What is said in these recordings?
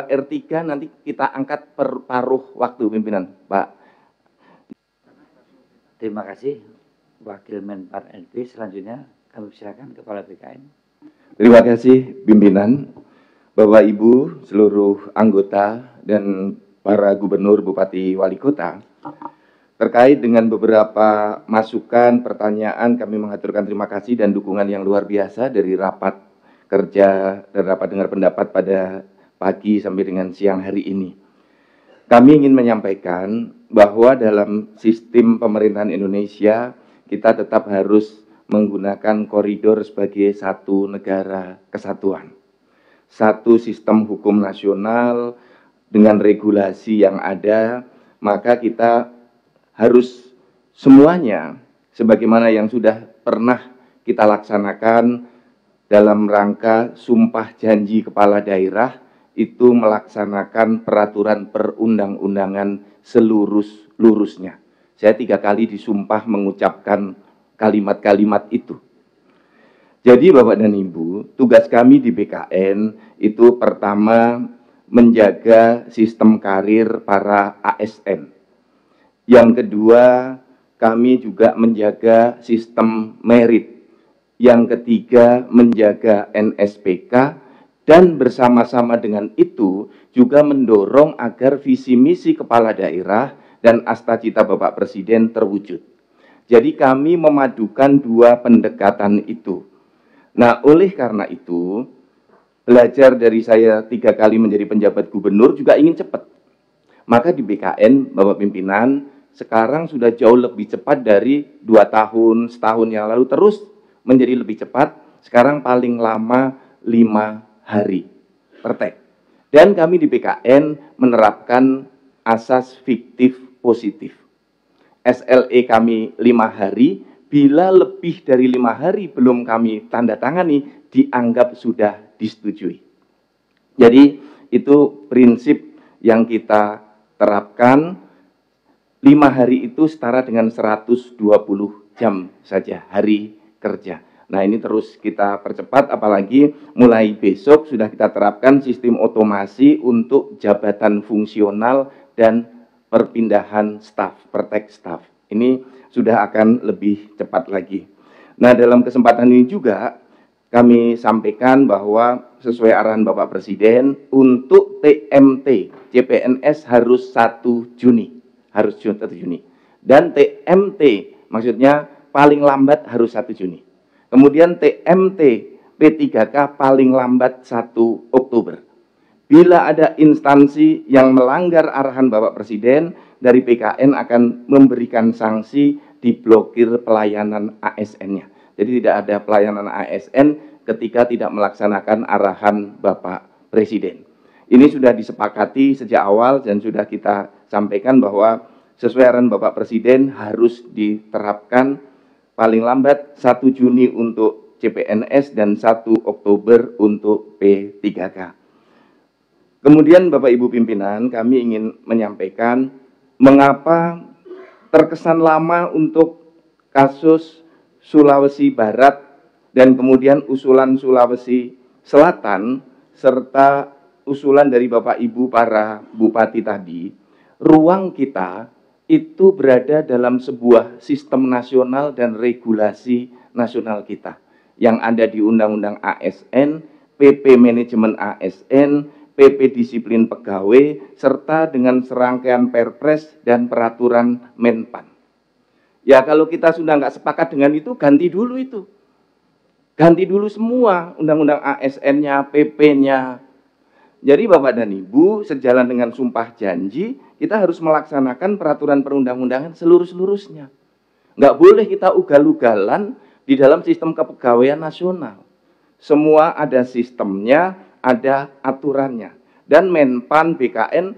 R2, R3 nanti kita angkat per paruh waktu pimpinan, Pak. Terima kasih Wakil Menpar RB. Selanjutnya kami silakan Kepala BKN. Terima kasih pimpinan, Bapak Ibu, seluruh anggota dan para gubernur, bupati, wali kota. Terkait dengan beberapa masukan, pertanyaan, kami mengaturkan terima kasih dan dukungan yang luar biasa dari rapat kerja dan rapat dengar pendapat pada pagi sampai dengan siang hari ini. Kami ingin menyampaikan bahwa dalam sistem pemerintahan Indonesia, kita tetap harus menggunakan koridor sebagai satu negara kesatuan. Satu sistem hukum nasional dengan regulasi yang ada, maka kita harus semuanya sebagaimana yang sudah pernah kita laksanakan dalam rangka sumpah janji kepala daerah itu melaksanakan peraturan perundang-undangan selurus-lurusnya. Saya 3 kali disumpah mengucapkan kalimat-kalimat itu. Jadi Bapak dan Ibu, tugas kami di BKN itu pertama menjaga sistem karir para ASN. Yang kedua, kami juga menjaga sistem merit. Yang ketiga, menjaga NSPK, dan bersama-sama dengan itu juga mendorong agar visi misi kepala daerah dan asta-cita Bapak Presiden terwujud. Jadi kami memadukan dua pendekatan itu. Nah, oleh karena itu, belajar dari saya 3 kali menjadi penjabat gubernur juga ingin cepat. Maka di BKN, Bapak Pimpinan, sekarang sudah jauh lebih cepat dari 2 tahun, setahun yang lalu, terus menjadi lebih cepat, sekarang paling lama 5 hari praktek. Dan kami di BKN menerapkan asas fiktif positif. SLE kami 5 hari, bila lebih dari 5 hari belum kami tanda tangani, dianggap sudah disetujui. Jadi itu prinsip yang kita terapkan. 5 hari itu setara dengan 120 jam saja hari kerja. Nah, ini terus kita percepat, apalagi mulai besok sudah kita terapkan sistem otomasi untuk jabatan fungsional dan perpindahan staf, pertek staf. Ini sudah akan lebih cepat lagi. Nah, dalam kesempatan ini juga kami sampaikan bahwa sesuai arahan Bapak Presiden untuk TMT CPNS harus 1 Juni, harus 1 Juni. Dan TMT maksudnya paling lambat harus 1 Juni. Kemudian TMT P3K paling lambat 1 Oktober. Bila ada instansi yang melanggar arahan Bapak Presiden, dari BKN akan memberikan sanksi, diblokir pelayanan ASN-nya. Jadi tidak ada pelayanan ASN ketika tidak melaksanakan arahan Bapak Presiden. Ini sudah disepakati sejak awal dan sudah kita sampaikan bahwa sesuai arahan Bapak Presiden harus diterapkan paling lambat 1 Juni untuk CPNS dan 1 Oktober untuk P3K. Kemudian Bapak Ibu pimpinan, kami ingin menyampaikan mengapa terkesan lama untuk kasus Sulawesi Barat dan kemudian usulan Sulawesi Selatan serta usulan dari Bapak Ibu para bupati tadi. Ruang kita itu berada dalam sebuah sistem nasional dan regulasi nasional kita yang ada di Undang-Undang ASN, PP Manajemen ASN, PP Disiplin Pegawai, serta dengan serangkaian Perpres dan peraturan Menpan. Ya kalau kita sudah nggak sepakat dengan itu, ganti dulu itu. Ganti dulu semua Undang-Undang ASN-nya, PP-nya. Jadi Bapak dan Ibu, sejalan dengan sumpah janji, kita harus melaksanakan peraturan perundang-undangan seluruh-seluruhnya. Nggak boleh kita ugal-ugalan di dalam sistem kepegawaian nasional. Semua ada sistemnya, ada aturannya. Dan Menpan, BKN,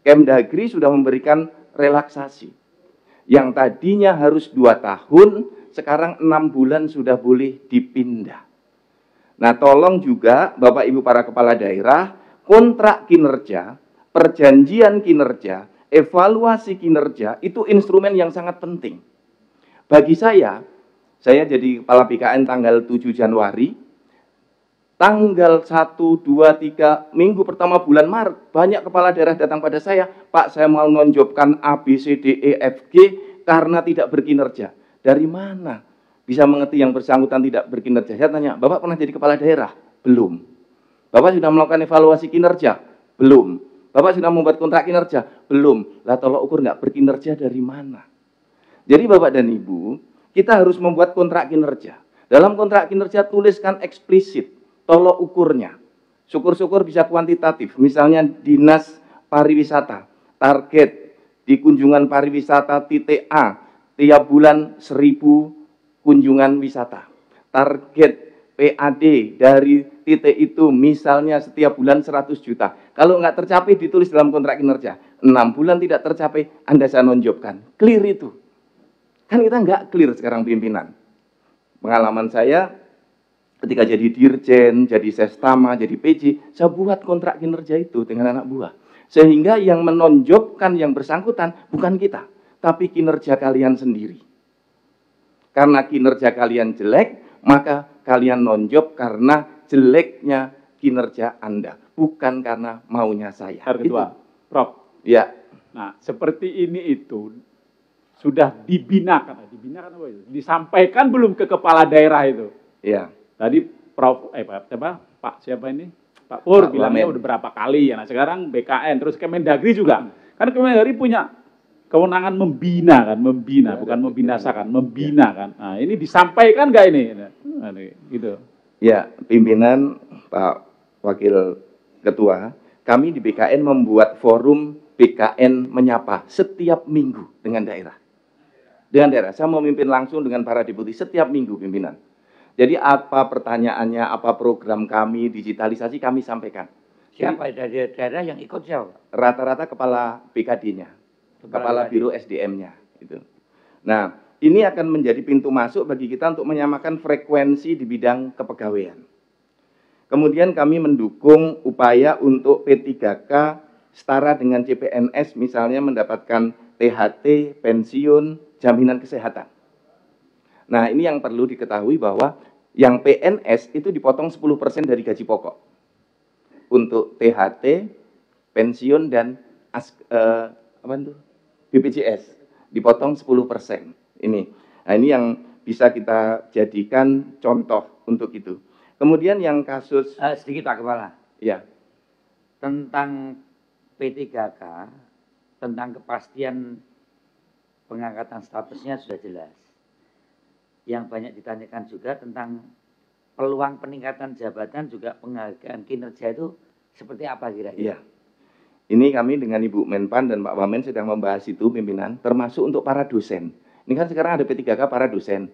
Kemdagri sudah memberikan relaksasi. Yang tadinya harus 2 tahun, sekarang 6 bulan sudah boleh dipindah. Nah, tolong juga Bapak Ibu para kepala daerah, kontrak kinerja, perjanjian kinerja, evaluasi kinerja, itu instrumen yang sangat penting. Bagi saya jadi kepala BKN tanggal 7 Januari, Tanggal 1, 2, 3, minggu pertama bulan Maret, banyak kepala daerah datang pada saya, Pak, saya mau nonjobkan A, B, C, D, E, F, G karena tidak berkinerja. Dari mana bisa mengerti yang bersangkutan tidak berkinerja? Saya tanya, Bapak pernah jadi kepala daerah? Belum. Bapak sudah melakukan evaluasi kinerja? Belum. Bapak sudah membuat kontrak kinerja? Belum. Lah tolok ukur nggak berkinerja dari mana? Jadi Bapak dan Ibu, kita harus membuat kontrak kinerja. Dalam kontrak kinerja tuliskan eksplisit tolok ukurnya. Syukur-syukur bisa kuantitatif. Misalnya Dinas Pariwisata, target di kunjungan pariwisata titik A, tiap bulan 1000 kunjungan wisata. Target PAD dari titik itu misalnya setiap bulan 100 juta. Kalau nggak tercapai ditulis dalam kontrak kinerja. 6 bulan tidak tercapai, Anda saya nonjobkan. Clear itu. Kan kita nggak clear sekarang pimpinan. Pengalaman saya, ketika jadi dirjen, jadi sestama, jadi PJ, saya buat kontrak kinerja itu dengan anak buah. Sehingga yang menonjobkan yang bersangkutan bukan kita, tapi kinerja kalian sendiri. Karena kinerja kalian jelek, maka kalian nonjob karena jeleknya kinerja Anda, bukan karena maunya saya. Herr Ketua, Prof. Ya. Nah, seperti ini itu sudah dibinakan apa itu? Disampaikan belum ke kepala daerah itu? Ya. Tadi Pak siapa ini? Pak Pur Pak bilangnya Wamen. udah berapa kali ya. Nah sekarang BKN, terus Kemendagri juga. Kan Kemendagri punya kewenangan membina kan, bukan membinasakan, membina kan. Nah ini disampaikan nggak ini? Nah, gitu. Ya, pimpinan Pak Wakil Ketua, kami di BKN membuat forum BKN menyapa setiap minggu dengan daerah. Dengan daerah, saya memimpin langsung dengan para deputi setiap minggu pimpinan. Jadi apa pertanyaannya, apa program kami, digitalisasi kami sampaikan. Siapa dari daerah yang ikut siapa? Rata-rata kepala BKD-nya, kepala Biro SDM-nya. Gitu. Nah, ini akan menjadi pintu masuk bagi kita untuk menyamakan frekuensi di bidang kepegawaian. Kemudian kami mendukung upaya untuk P3K setara dengan CPNS, misalnya mendapatkan THT, pensiun, jaminan kesehatan. Nah, ini yang perlu diketahui bahwa yang PNS itu dipotong 10% dari gaji pokok. Untuk THT, pensiun, dan BPJS dipotong 10%. Ini. Nah, ini yang bisa kita jadikan contoh untuk itu. Kemudian yang kasus Sedikit Pak Kepala. ya, Tentang P3K, tentang kepastian pengangkatan statusnya sudah jelas. Yang banyak ditanyakan juga tentang peluang peningkatan jabatan juga penghargaan kinerja itu seperti apa kira-kira? iya. Ini kami dengan Ibu Menpan dan Pak Wamen sedang membahas itu pimpinan, termasuk untuk para dosen. Ini kan sekarang ada P3K para dosen.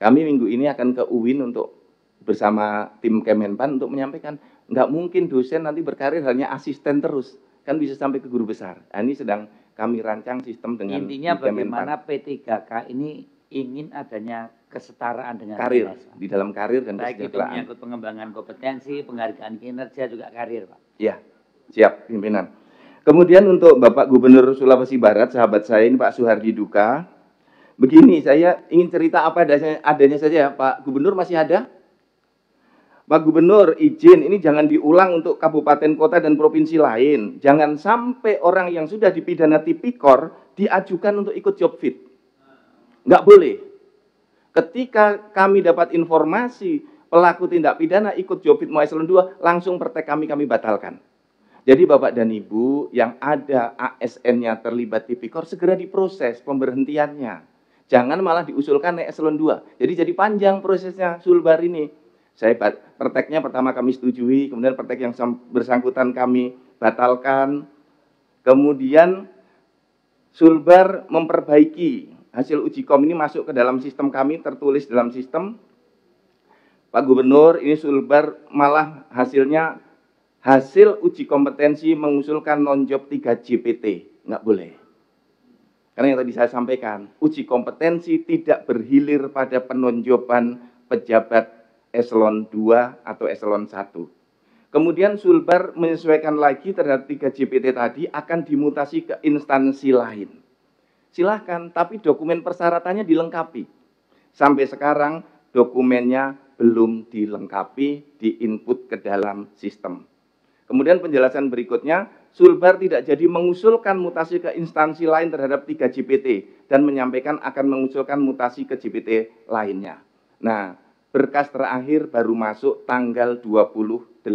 Kami minggu ini akan ke UIN untuk bersama tim Kemenpan untuk menyampaikan, nggak mungkin dosen nanti berkarir hanya asisten terus, kan bisa sampai ke guru besar. Nah, ini sedang kami rancang sistem dengan Intinya di Kemenpan. bagaimana P3K ini ingin adanya kesetaraan dengan Karir, PNS, Pak. di dalam karir dan Baik itu kesejahteraan. menyangkut pengembangan kompetensi, penghargaan kinerja juga karir, Pak. Ya, siap pimpinan. Kemudian untuk Bapak Gubernur Sulawesi Barat, sahabat saya ini Pak Suhardi Duka. Begini, saya ingin cerita apa adanya saja. Pak Gubernur masih ada? Pak Gubernur, izin ini jangan diulang untuk kabupaten, kota, dan provinsi lain. Jangan sampai orang yang sudah dipidana tipikor diajukan untuk ikut job fit. Nggak boleh. Ketika kami dapat informasi pelaku tindak pidana ikut job fit mau eselon 2, langsung praktek kami batalkan. Jadi Bapak dan Ibu yang ada ASN-nya terlibat tipikor segera diproses pemberhentiannya. Jangan malah diusulkan naik eselon 2. Jadi panjang prosesnya Sulbar ini. Saya prakteknya pertama kami setujui, kemudian praktek yang bersangkutan kami batalkan. Kemudian Sulbar memperbaiki hasil uji kom ini masuk ke dalam sistem kami, tertulis dalam sistem. Pak Gubernur, ini Sulbar malah hasilnya hasil uji kompetensi mengusulkan non-job 3 JPT. Nggak boleh. Karena yang tadi saya sampaikan, uji kompetensi tidak berhilir pada penonjoban pejabat eselon 2 atau eselon 1. Kemudian Sulbar menyesuaikan lagi terhadap 3 JPT tadi akan dimutasi ke instansi lain. Silahkan, tapi dokumen persyaratannya dilengkapi. Sampai sekarang dokumennya belum dilengkapi, diinput ke dalam sistem. Kemudian penjelasan berikutnya, Sulbar tidak jadi mengusulkan mutasi ke instansi lain terhadap 3 GPT dan menyampaikan akan mengusulkan mutasi ke GPT lainnya. Nah, berkas terakhir baru masuk tanggal 28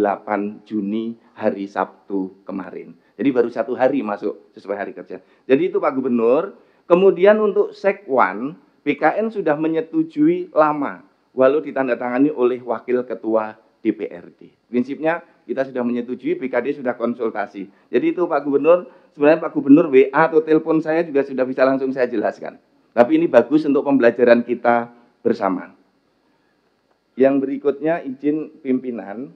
Juni hari Sabtu kemarin. Jadi baru 1 hari masuk sesuai hari kerja. Jadi itu Pak Gubernur. Kemudian untuk Sekwan, BKN sudah menyetujui lama, walau ditandatangani oleh Wakil Ketua DPRD. Prinsipnya kita sudah menyetujui, BKD sudah konsultasi. Jadi itu Pak Gubernur, sebenarnya Pak Gubernur WA atau telepon saya juga sudah bisa langsung saya jelaskan. Tapi ini bagus untuk pembelajaran kita bersama. Yang berikutnya izin pimpinan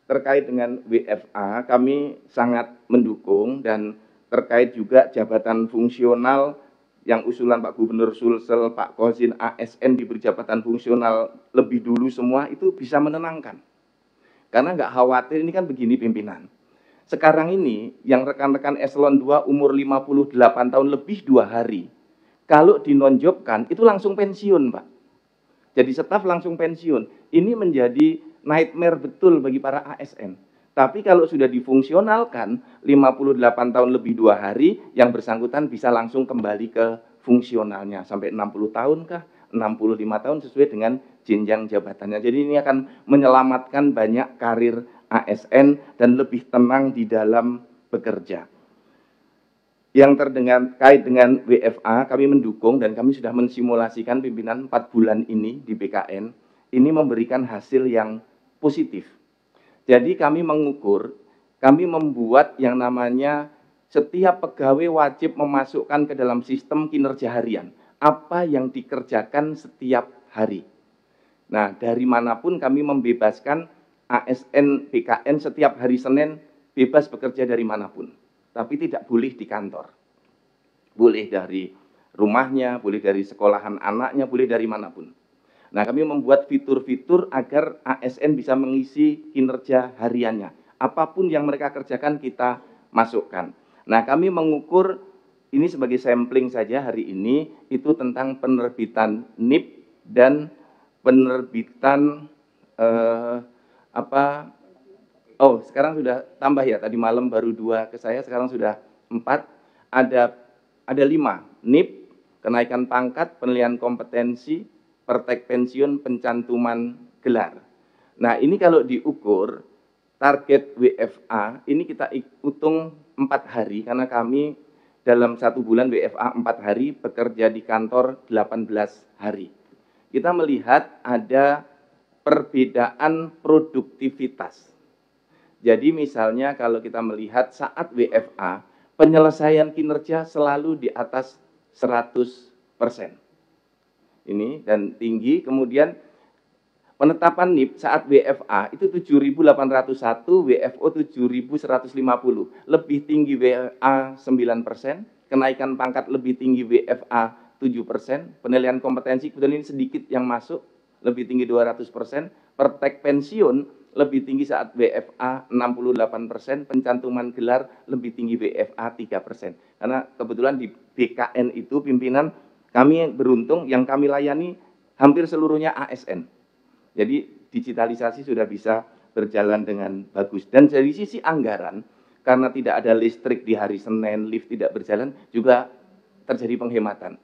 terkait dengan WFA, kami sangat mendukung dan terkait juga jabatan fungsional yang usulan Pak Gubernur Sulsel, Pak Kozin, ASN diberi jabatan fungsional lebih dulu semua itu bisa menenangkan. Karena nggak khawatir, ini kan begini pimpinan. Sekarang ini yang rekan-rekan eselon 2 umur 58 tahun lebih 2 hari, kalau dinonjobkan itu langsung pensiun Pak. Jadi staf langsung pensiun. Ini menjadi nightmare betul bagi para ASN. Tapi kalau sudah difungsionalkan 58 tahun lebih 2 hari, yang bersangkutan bisa langsung kembali ke fungsionalnya. Sampai 60 tahun kah? 65 tahun sesuai dengan jenjang jabatannya. Jadi ini akan menyelamatkan banyak karir ASN dan lebih tenang di dalam bekerja. Yang terkait dengan WFA, kami mendukung dan kami sudah mensimulasikan pimpinan 4 bulan ini di BKN. Ini memberikan hasil yang positif. Jadi kami mengukur, kami membuat yang namanya setiap pegawai wajib memasukkan ke dalam sistem kinerja harian. Apa yang dikerjakan setiap hari. Nah, dari manapun kami membebaskan ASN BKN setiap hari Senin bebas bekerja dari manapun. Tapi tidak boleh di kantor. Boleh dari rumahnya, boleh dari sekolahan anaknya, boleh dari manapun. Nah, kami membuat fitur-fitur agar ASN bisa mengisi kinerja hariannya. Apapun yang mereka kerjakan kita masukkan. Nah, kami mengukur ini sebagai sampling saja hari ini itu tentang penerbitan NIP dan penerbitan sekarang sudah tambah ya, tadi malam baru 2 ke saya, sekarang sudah 4. Ada 5 NIP, kenaikan pangkat, penilaian kompetensi, pertek pensiun, pencantuman gelar. Nah, ini kalau diukur target WFA ini kita hitung 4 hari karena kami dalam 1 bulan WFA 4 hari, bekerja di kantor 18 hari. Kita melihat ada perbedaan produktivitas. Jadi misalnya kalau kita melihat saat WFA, penyelesaian kinerja selalu di atas 100%. Ini dan tinggi, kemudian penetapan NIP saat WFA itu 7.801, WFO 7.150. Lebih tinggi WFA 9%, kenaikan pangkat lebih tinggi WFA 7%, penilaian kompetensi kemudian ini sedikit yang masuk, lebih tinggi 200%, pertek pensiun lebih tinggi saat WFA 68%, pencantuman gelar lebih tinggi WFA 3%. Karena kebetulan di BKN itu pimpinan kami beruntung yang kami layani hampir seluruhnya ASN. Jadi digitalisasi sudah bisa berjalan dengan bagus. Dan dari sisi anggaran, karena tidak ada listrik di hari Senin, lift tidak berjalan, juga terjadi penghematan.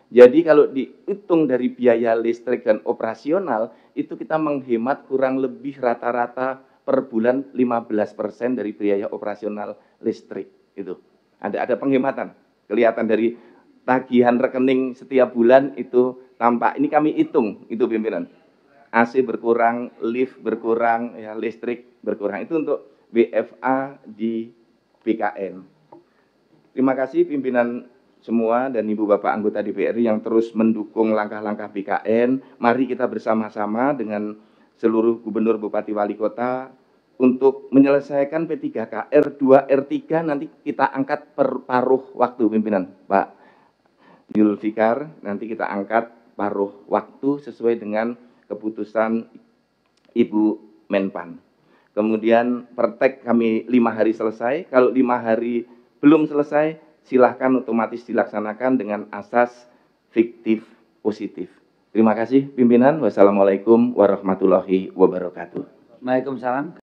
Jadi kalau dihitung dari biaya listrik dan operasional, itu kita menghemat kurang lebih rata-rata per bulan 15% dari biaya operasional listrik. Itu ada penghematan, kelihatan dari tagihan rekening setiap bulan itu tampak. Ini kami hitung, itu pimpinan. AC berkurang, lift berkurang, ya, listrik berkurang. Itu untuk WFA di BKN. Terima kasih pimpinan semua dan Ibu Bapak anggota DPR yang terus mendukung langkah-langkah BKN. Mari kita bersama-sama dengan seluruh gubernur, bupati, wali kota untuk menyelesaikan P3K. R2, R3 nanti kita angkat per paruh waktu pimpinan. Pak Zulfikar, nanti kita angkat paruh waktu sesuai dengan keputusan Ibu Menpan. Kemudian pertek kami 5 hari selesai. Kalau 5 hari belum selesai, silahkan otomatis dilaksanakan dengan asas fiktif positif. Terima kasih pimpinan. Wassalamualaikum warahmatullahi wabarakatuh. Waalaikumsalam.